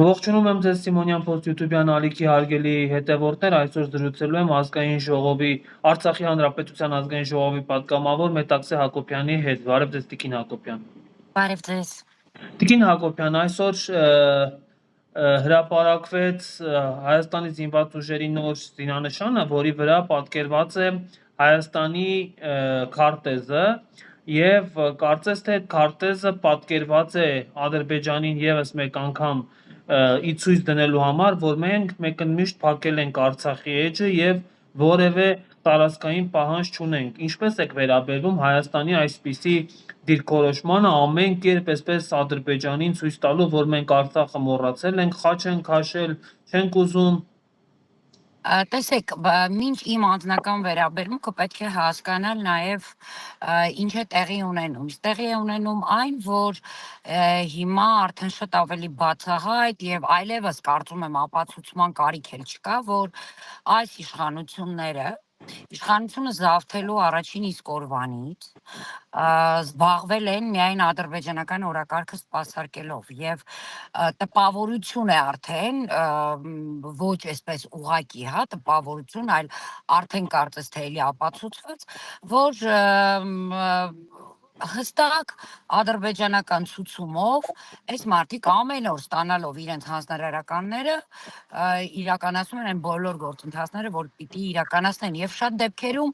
Ողջունում եմ ձեզ Սիմոնյան Post YouTube-յան ալիքի հարգելի հետևորդներ, այսօր զրուցելու եմ Ազգային ժողովի Արցախի Հանրապետության ազգային ժողովի պատգամավոր Մետաքսե Հակոբյանի հետ։ Բարև ձեզ Տիկին Հակոբյան։ Բարև ձեզ։ Տիկին Հակոբյան, այսօր հրապարակվեց Հայաստանի զինված ուժերի նոր զինանշանը, որի վրա պատկերված է Հայաստանի քարտեզը եւ կարծես թե այդ քարտեզը պատկերված է Ադրբեջանին եւս մեկ անգամ ի ցույց դնելու համար, որ մենք մեկընդմիշտ փակել ենք Արցախի էջը եւ որևէ տարածքային պահանջ չունենք։ Ինչպես եք վերաբերվում Հայաստանի այսպիսի դիրքորոշմանը ամեն կերպ այսպես Ադրբեջանին ցույց տալու, որ մենք Արցախը մոռացել ենք, խաչ ենք քաշել, չենք ուզում։ Տեսեք, մինչ իմ անձնական վերաբերմունքը պետք է հասկանալ նաև ինչ է տեղի ունենում։ Տեղի է ունենում այն, որ հիմա արդեն շատ ավելի բացահայտ եւ այլևս կարծում եմ ապացուցման կարիք էլ չկա, որ այս իշխանությունը զավթելու առաջին իսկ օրվանից զբաղվել են միայն ադրբեջանական օրակարգը սպասարկելով եւ տպավորություն է արդեն ոչ այսպես ուղակի, տպավորություն, այլ արդեն կարծես թե էլի ապացուցված, որ հստակ ադրբեջանական ցուցումով այս մարդիկ ամեն օր ստանալով իրենց հանձնարարականները իրականացնում են այն բոլոր գործընթացները, որ պիտի իրականացնեն եւ շատ դեպքերում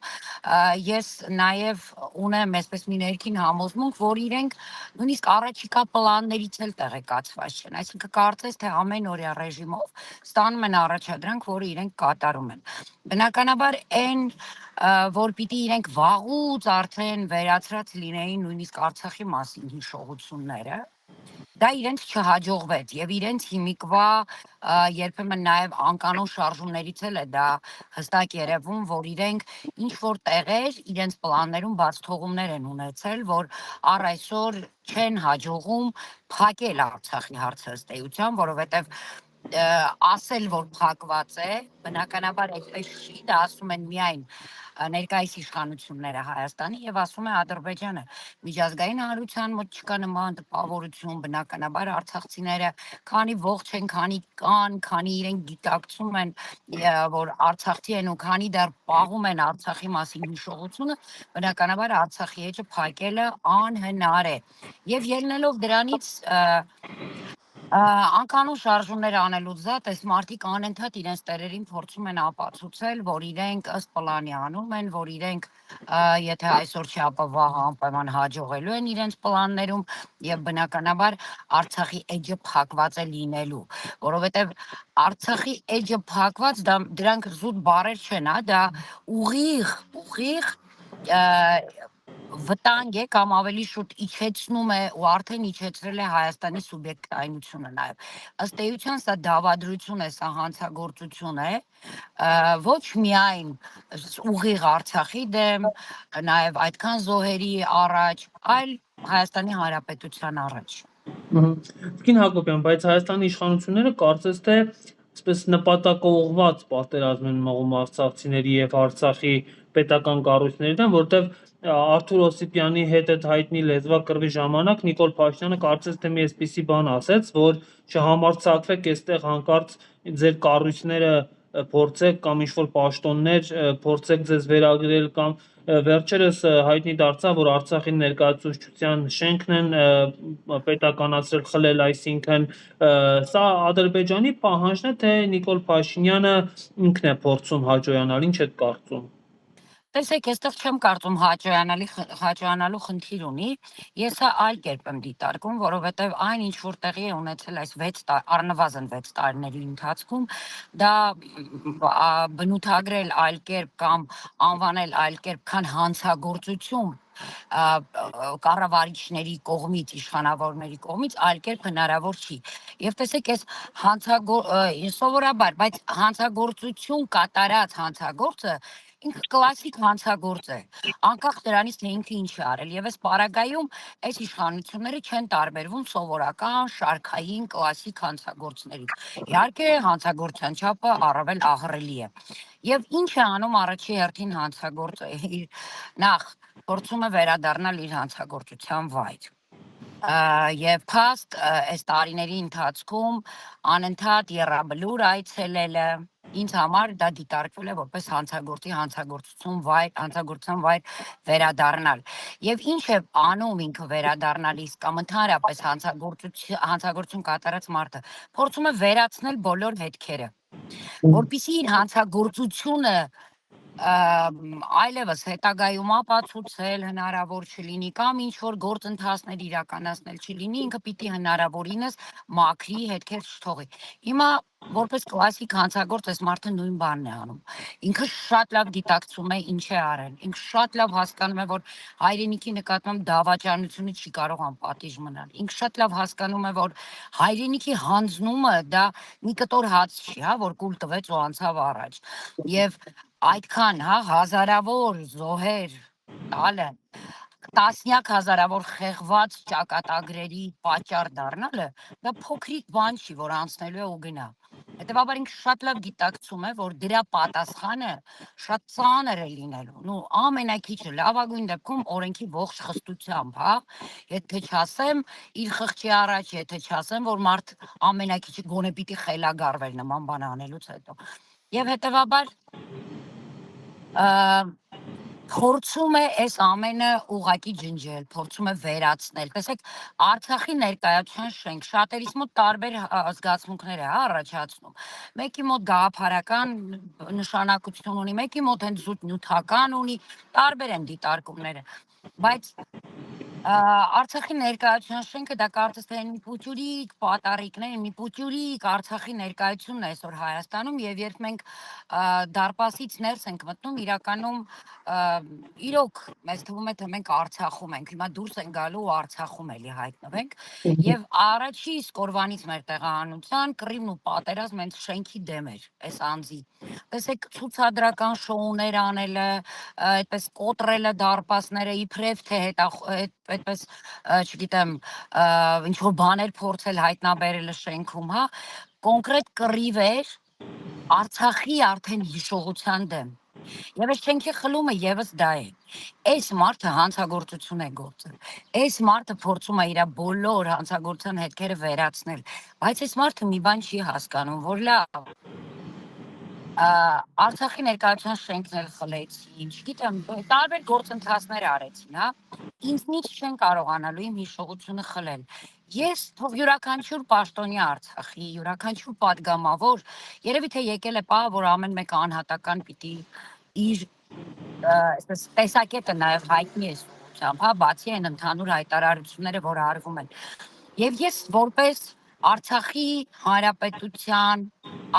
ես նաեւ ունեմ այսպես մի ներքին համոզմունք, որ իրենք նույնիսկ առաջիկա պլաններից էլ տեղեկացված չեն, այսինքն կարծես թե ամեն օրյա ռեժիմով ստանում են առաջադրանք, որը իրենք կատարում են։ Բնականաբար այն որ պիտի իրենք վաղուց արդեն վերացրած լինեին նույնիսկ Արցախի մասին հիշողությունները, դա իրենց չհաջողվեց եւ իրենց հիմիկվա երբեմն նաեւ անկանոն շարժումներից էլ է դա հստակ երևում, որ իրենք ինչ որ տեղեր իրենց պլաններում բաց թողումներ են ունեցել, որ առ այսօր չեն հաջողում փակել Արցախի հարցը ըստ էության, որովհետեւ ասել, որ փակված է, բնականաբար այդպես չի, դա ասում են միայն ներկայիս իշխանությունները Հայաստանի եւ ասում է Ադրբեջանը։ Միջազգային հանրության մոտ չկա նման տպավորություն, բնականաբար արցախցիները քանի ողջ են, քանի կան, քանի իրենք գիտակցում են, որ Արցախցի են ու քանի դեռ պահում են Արցախի մասին հիշողությունը, բնականաբար Արցախի էջը փակելը անհնար է։ Եվ ելնելով դրանից անկանոն շարժումներ անելուց զատ այս մարդիկ անընդհատ իրենց տերերին փորձում են ապացուցել, որ իրենք ըստ պլանի անում են, որ իրենք եթե այսօր չի, ապա վաղ անպայման հաջողելու են իրենց պլաններում եւ բնականաբար Արցախի էջը փակված է լինելու, որովհետեւ Արցախի էջը փակված դրանք զուտ բառեր չեն, դա ուղիղ վտանգ է կամ ավելի շուտ իջեցնում է ու արդեն իջեցրել է Հայաստանի սուբյեկտայնությունը նաև։ Ըստ էության սա դավադրություն է, սա հանցագործություն է, ոչ միայն ուղիղ Արցախի դեմ, նաև այդքան զոհերի առաջ, այլ Հայաստանի Հանրապետության առաջ։ Տիկին Հակոբյան, բայց Հայաստանի իշխանությունները կարծես թե այսպես նպատակաուղղված պատերազմ են մղում արցախցիների եւ Արցախի պետական կառույցների դեմ, որտեղ Արթուր Օսիպյանի հետ այդ հայտնի լեզվակռվի ժամանակ Նիկոլ Փաշինյանը կարծես թե մի այսպիսի բան ասեց, որ չհամարձակվեք այստեղ հանկարծ ձեր կառույցները փորձեք կամ ինչ-որ պաշտոններ փորձեք ձեզ վերագրել կամ վերջերս հայտնի դարձավ, որ Արցախի ներկայացուցչության շենքն են պետականացրել, խլել, այսինքն սա Ադրբեջանի պահանջն է, թե Նիկոլ Փաշինյանը ինքն է փորձում հաջողանալ, ինչ եք կարծում։ Տեսեք, այստեղ չեմ կարծում հաջողանալու խնդիր ունի, ես սա այլ կերպ եմ դիտարկում, որովհետև այն ինչ որ տեղի է ունեցել այս առնվազն 6 տարիների ընթացքում, դա բնութագրել այլ կերպ կամ անվանել այլ կերպ, քան հանցագործություն կառավարիչների կողմից, իշխանավորների կողմից այլ կերպ հնարավոր չի։ Եվ տեսեք, այս սովորաբար, բայց հանցագործություն կատարած հանցագործը ինքը կլասիկ հանցագործ է, անկախ դրանից, թե ինքը ինչ է արել, եւ այս պարագայում այս իշխանությունները չեն տարբերվում սովորական, շարքային, կլասիկ հանցագործներից։ Իհարկե, հանցագործության չափը առավել ահռելի է։ Եվ ինչ է անում առաջի հերթին հանցագործը, նախ փորձում է վերադառնալ իր հանցագործության վայր։ Եվ փաստ այս տարիների ընթացքում անընդհատ եռաբլուր այցելելը ինձ համար դա դիտարկվել է որպես հանցագործության վայր վերադառնալ։ Եվ ինչ է անում ինքը վերադառնալիս կամ ընդհանրապես հանցագործություն կատարած մարդը, փորձում է վերացնել բոլոր հետքերը, որպեսզի իր հանցագործությունը այլևս հետագայում ապացուցել հնարավոր չլինի կամ ինչ որ գործընթացներ իրականացնել չլինի, ինքը պիտի հնարավորինս մաքրի, հետքեր չթողի։ Հիմա որպես կլասիկ հանցագործ այս մարդը նույն բանն է անում։ Ինքը շատ լավ գիտակցում է ինչ է արել։ Ինքը շատ լավ հասկանում է, որ հայրենիքի նկատմամբ դավաճանությունը չի կարող անպատիժ մնալ։ Ինքը շատ լավ հասկանում է, որ հայրենիքի հանձնումը դա մի կտոր հաց չի, հա, որ կուլ տվեց ու անցավ առաջ։ Եվ այդքան, հա, հազարավոր զոհեր տալը, տասնյակ հազարավոր խեղված ճակատագրերի պատճառ դառնալը, դա փոքրիկ բան չի, որ անցնելու է ու գնա։ Հետևաբար ինքը շատ լավ գիտակցում է, որ դրա պատասխանը շատ ծանր է լինելու։ Նու ամենակիչը լավագույն դեպքում օրենքի ողջ խստությամբ, հա, եթե չասեմ իր խղճի առաջ, եթե չասեմ, որ մարդ ամենակիչը գոնե պիտի խելագարվեր նման բան անելուց հետո։ Եվ հետևաբար փորձում է այս ամենը ուղակի ջնջել, փորձում է վերացնել։ Տեսեք, Արցախի ներկայացության շենք շատերիս մոտ տարբեր զգացմունքներ է առաջացնում։ Մեկի մոտ գաղափարական նշանակություն ունի, մեկի մոտ հենց զուտ նյութական ունի, տարբեր են դիտարկումները։ Բայց Արցախի ներկայացության շենքը դա կարծես թե մի փոքրիկ պատառիկներ, մի փոքրիկ Արցախի ներկայությունն է այսօր Հայաստանում, եւ երբ մենք դարպասից ներս ենք մտնում, իրականում իրոք մեզ թվում է թե մենք Արցախում ենք, հիմա դուրս են գալու ու Արցախում էլի հայտնվենք, եւ առաջի իսկ օրվանից մեր տեղահանության կռիվն ու պատերազմը հենց շենքի դեմ էր այս անձի։ Տեսեք, ցուցադրական շոուներ անելը, այդպես կոտրելը դարպասները, իբրև թե այդպես, չգիտեմ, ինչ որ բաներ փորձել հայտնաբերելը շենքում, հա, կոնկրետ կռիվ էր Արցախի արդեն հիշողության դեմ։ Եվ այս շենքի խլումը եւս դա է։ Այս մարդը հանցագործություն է գործել։ Այս մարդը փորձում է իր բոլոր հանցագործության հետքերը վերացնել, բայց այս մարդը մի բան չի հասկանում, որ լավ Արցախի ներկայացության շենքն էլ խլեցին, չգիտեմ, տարբեր գործընթացներ արեցին, հա։ Ինձնից չեն կարողանալու իմ հիշողությունը խլել։ Ես թող յուրաքանչյուր պաշտոնյա Արցախի, յուրաքանչյուր падգամավոր, երևի թե եկել է պահը, որ ամեն մեկը անհատական պիտի իր այսպես տեսակետը նաև հայտնի է սուրությամբ, հա, բացի այն ընդհանուր հայտարարությունները, որ արվում են։ Եվ ես որպես Արցախի Հանրապետության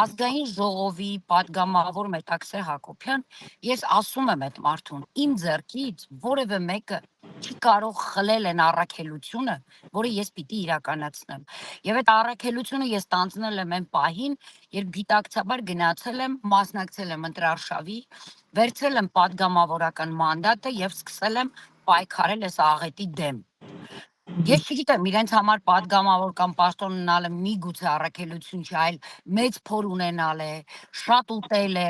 ազգային ժողովի падգամավոր Մետաքսե Հակոբյան, ես ասում եմ այդ մարդուն, իմ ձեռքից որևէ մեկը չի կարող խլել այն առաքելությունը, որը ես պիտի իրականացնեմ։ Եվ այդ առաքելությունը ես տանձնել եմ այն պահին, երբ գիտակցաբար գնացել եմ, մասնակցել եմ ընտրարշավի, վերցրել եմ падգամավորական մանդատը եւ սկսել եմ պայքարել այս աղետի դեմ։ Ես չգիտեմ, իրենց համար падգամավոր կամ պաշտոն ունենալը միգուցե առաքելություն չէ, այլ մեծ փոր ունենալ է, շատ ուտել է,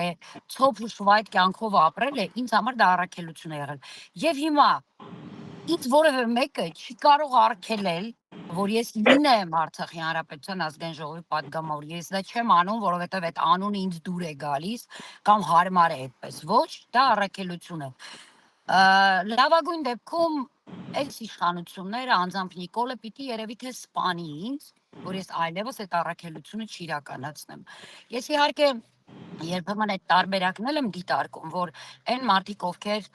ցոփ ու շվայտ կյանքով ապրել է, ինձ համար դա առաքելություն է եղել։ Եվ հիմա ինձ որևէ մեկը չի կարող արգելել, որ ես լինեմ Արցախի Հանրապետության ազգային ժողովի падգամավոր։ Ես դա չեմ անում, որովհետև այդ անունը ինձ դուր է գալիս կամ հարմար է այդպես։ Ոչ, դա առաքելություն է։ Լավագույն դեպքում այս իշխանությունները, անձամբ Նիկոլը պիտի երևի թե սպանի ինձ, որ ես այլևս այդ առաքելությունը չիրականացնեմ։ Ես իհարկե երբեմն այդ տարբերակն եմ դիտարկում, որ այն մարդիկ, ովքեր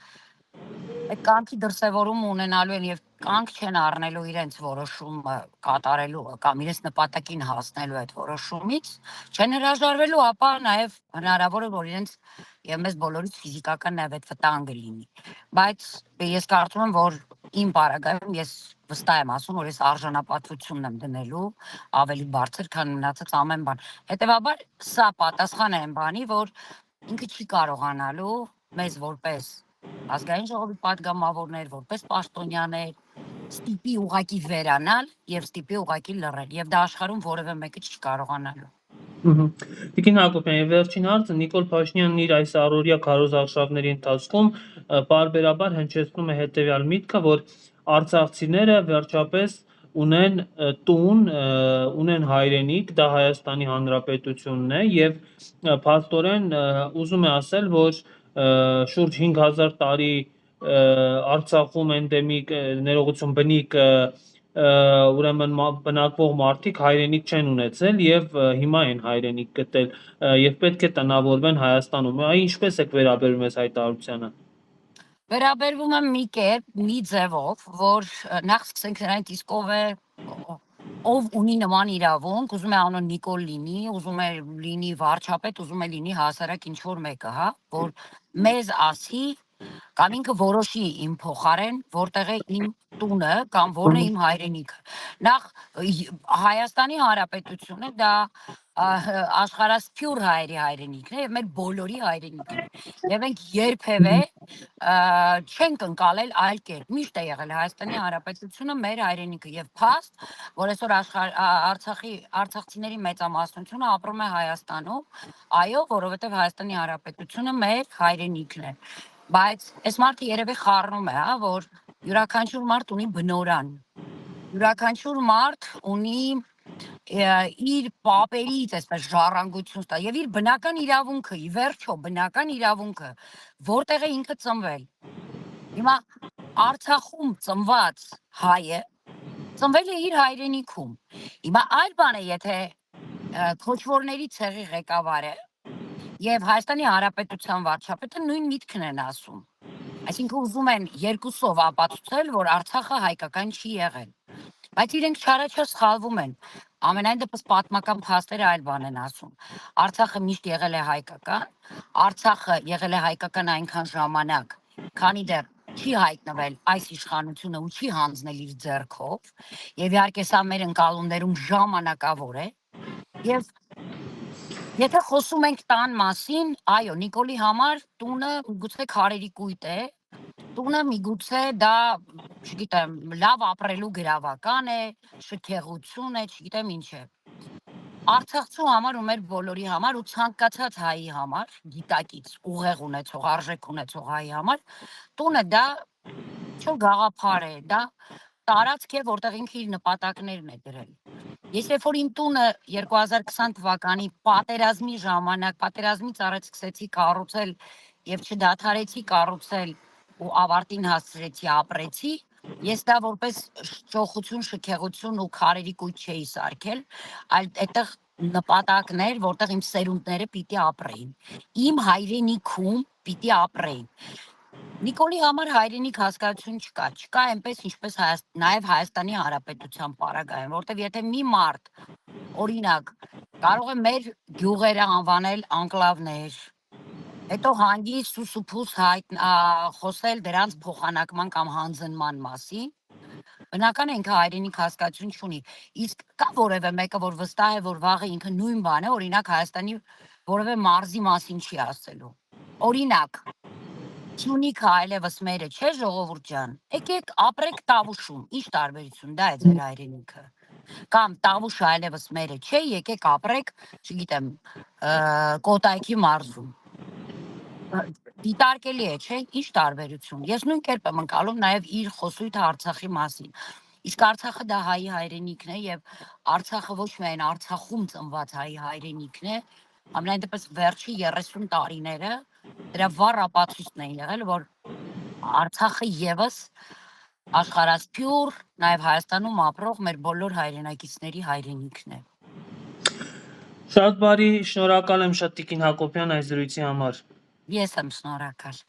այդ կամքի դրսևորում ունենալու են եւ կամք չեն առնելու իրենց որոշումը կատարելու կամ իրենց նպատակին հասնելու այդ որոշումից, չեն հրաժարվելու, ապա նաեւ հնարավոր է, որ իրենց եւ մեզ բոլորից ֆիզիկական նաեւ այդ վտանգը լինի։ Բայց ես կարծում եմ, որ իմ բարագայում ես վստահ եմ ասում, որ ես արժանապատվությունն եմ դնելու ավելի բարձր, քան մնացած ամեն բան։ Հետևաբար սա պատասխան է այն բանի, որ ինքը չի կարողանալու մեզ որպես ազգային ժողովի падգամավորներ, որպես պաշտոնյաներ ստիպի ուղակի վերանալ եւ ստիպի ուղակի լռել, եւ դա աշխարհում որևէ մեկը չի կարողանալու։ Տիկին Հակոբյան, եւ վերջին հարցը Նիկոլ Փաշինյանն իր այս առօրյա քարոզարշավների ընթացքում պարբերաբար հնչեցնում է հետեւյալ միտքը, որ արցախցիները վերջապես ունեն տուն, ունեն հայրենիք, դա Հայաստանի Հանրապետությունն է եւ փաստորեն ուզում է ասել, որ շուրջ 5000 տարի Արցախում էնդեմիկ ներողություն բնիկ ուրեմն բնակվող մարդիկ հայրենիք չեն ունեցել եւ հիմա են հայրենիք գտել եւ պետք է տնավորվեն Հայաստանում։ Այ ինչպես եք վերաբերում այս հայտարարությանը։ Վերաբերվում եմ մի կերպ, մի ձևով, որ նախ սկսենք նրանից իսկ ով ունի նման իրավունք, ուզում է անուն Նիկոլ լինի, ուզում է լինի վարչապետ, ուզում է լինի հասարակ ինչ որ մեկը, հա, որ մեզ ասի կամ ինքը որոշի իմ փոխարեն, որտեղ է իմ տունը կամ որն է իմ հայրենիքը։ Նախ Հայաստանի Հանրապետությունը դա աշխարհասփյուր հայերի հայրենիքն է եւ մեր բոլորի հայրենիքն է։ Եվ մենք երբևէ չենք ընկալել այլ կերպ։ Միշտ է եղել Հայաստանի Հանրապետությունը մեր հայրենիքը եւ փաստ, որ այսօր արցախցիների մեծամասնությունը ապրում է Հայաստանում, այո, որովհետեւ Հայաստանի Հանրապետությունը մեր հայրենիքն է։ Բայց այս մարդը երևի խառնում է, հա, որ յուրաքանչյուր մարդ ունի բնորան։ Յուրաքանչյուր մարդ ունի իր պապերից այսպես ժառանգություն ստա եւ իր բնական իրավունքը, ի վերջո բնական իրավունքը, որտեղ է ինքը ծնվել։ Հիմա Արցախում ծնված հայը ծնվել է իր հայրենիքում։ Հիմա այլ բան է, եթե քոչվորների ցեղի ղեկավարը եւ Հայաստանի Հանրապետության վարչապետը նույն միտքն են ասում։ Այսինքն ուզում են երկուսով ապացուցել, որ Արցախը հայկական չի եղել։ Բայց իրենք չարաչար սխալվում են։ Ամենայն դեպս պատմական փաստերը այլ բան են ասում։ Արցախը միշտ եղել է հայկական, Արցախը եղել է հայկական այնքան ժամանակ, քանի դեռ չի հայտնվել այս իշխանությունը ու չի հանձնել իր ձեռքով, եւ իհարկե սա մեր ընկալումներում ժամանակավոր է։ Եվ եթե խոսում ենք տան մասին, այո, Նիկոլի համար տունը գուցե քարերի կույտ է, տունը միգուցե դա, չգիտեմ, լավ ապրելու գրավական է, շքեղություն է, չգիտեմ ինչ է։ Արցախցու համար ու մեր բոլորի համար ու ցանկացած հայի համար, գիտակից ուղեղ ունեցող, արժեք ունեցող հայի համար, տունը դա ինչ-որ գաղափար է, դա տարածք է, որտեղ ինքը իր նպատակներն է դրել։ Ես երբ որ իմ տունը 2020 թվականի պատերազմի ժամանակ, պատերազմից առաջ սկսեցի կառուցել եւ չդադարեցի կառուցել ու ավարտին հասցրեցի ապրեցի, ես դա որպես ճոխություն, շքեղություն ու քարերի կույտ չէի սարքել, այլ այդտեղ նպատակներ, որտեղ իմ սերունդները պիտի ապրեին։ Իմ հայրենիքում պիտի ապրեին։ Նիկոլի համար հայրենիք հասկացություն չկա այնպես ինչպես նաև Հայաստանի Հանրապետության պարագայում, որտեղ եթե մի մարդ օրինակ կարող է մեր գյուղերը անվանել անկլավներ, հետո հանգիստ սուսուփուս խոսել դրանց փոխանակման կամ հանձնման մասին, բնական է ինքը հայրենիք հասկացություն չունի։ Իսկ կա որևէ մեկը, որ վստահ է, որ վաղը ինքը նույն բան է, օրինակ Հայաստանի որևէ մարզի մասին չի ասելու։ Օրինակ Սյունիքը այլևս մերը չէ, ժողովուրդ ջան, եկեք ապրեք Տավուշում, ինչ տարբերություն, դա է ձեր հայրենիքը։ Կամ Տավուշը այլևս մերը չէ, եկեք ապրեք, չգիտեմ, Կոտայքի մարզում։ Դիտարկելի է, չէ, ինչ տարբերություն։ Ես նույն կերպ եմ ընկալում նաև իր խոսույթը Արցախի մասին։ Իսկ Արցախը դա հայի հայրենիքն է եւ Արցախը ոչ միայն Արցախում ծնված հայի հայրենիքն է, ամենայն դեպս վերջի 30 տարիները դրա վառ ապացույցն են եղել, որ Արցախը եւս աշխարհասփյուր, նաև Հայաստանում ապրող մեր բոլոր հայրենակիցների հայրենիքն է։ Շատ բարի, շնորհակալ եմ շատ Տիկին Հակոբյան այս զրույցի համար։ Ես եմ շնորհակալ։